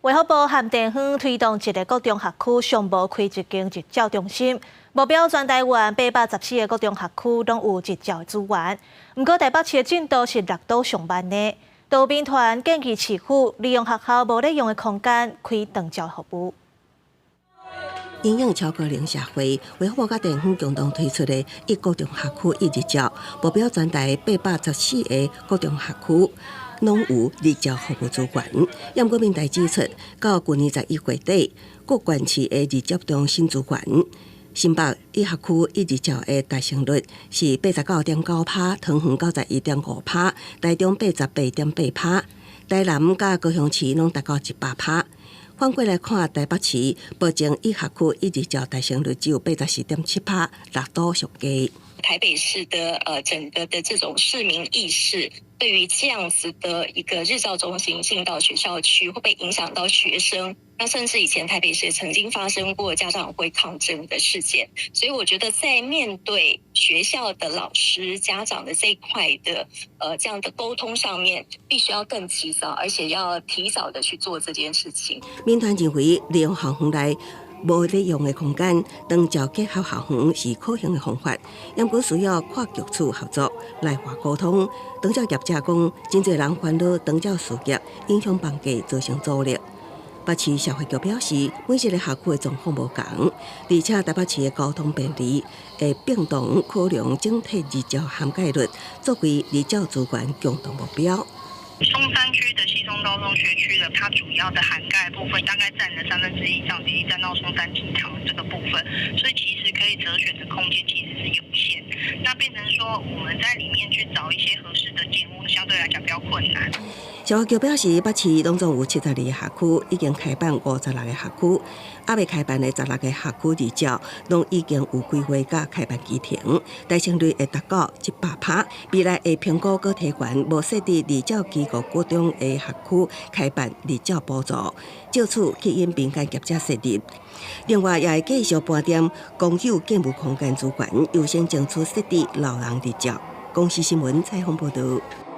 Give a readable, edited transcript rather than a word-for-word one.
卫福部和地方推动一个国中学区上无开一间日照中心，目标全台湾814个国中学区拢有日照资源。不过台北市的进度是6都上慢的。道兵团建议市府利用学校无咧用的空间开长照服务。因应超高龄社会，卫福部甲地方共同推出的一国中学区一日照，目标全台814个国中学区。拢有日照服务资源。杨国民代指出，到去年11月底，各县市的日照中心资源，新北一学区一日照的达成率是89.9%，桃园91.5%，台中88.8%，台南甲高雄市拢达到100%。反过来看，台北市保证一学区一日照达成率只有84.7%，六都上低。台北市的整个的这种市民意识，对于这样子的一个日照中心进到学校区，会不会影响到学生？那甚至以前台北市曾经发生过家长会抗争的事件，所以我觉得在面对学校的老师、家长的这一块的这样的沟通上面，必须要更及早，而且要提早的去做这件事情。民团认为，利用校园内无咧用的空间，长照结合校园是可行的方法。因过需要跨局处合作来化沟通。长照业者讲，真侪人烦恼长照事业影响房价，造成阻力。北市社会局表示，每一个学区的状况无同，而且台北市的交通便利，会并同考量整体日照涵盖率，作为日照资源共同目标。松山区的西松高中学区的，它主要的涵盖部分大概占了1/3以上，比例占到松山体堂这个部分，所以其实可以择选的空间其实是有限。那变成说我们在里面去找一些合适的建物，相对来讲比较困难。消防局表示，北市拢总有72个学区，已经开办56个学区，还未开办的16个学区日照，拢已经有规划甲开办期程，达成率会达到100%。未来会评估搁提悬无设置日照机构各中的学区开办日照补助，就此吸引民间业者设立。另外，也会继续盘点公有建物空间资源，优先争取设置老人日照。公视新闻采访报道。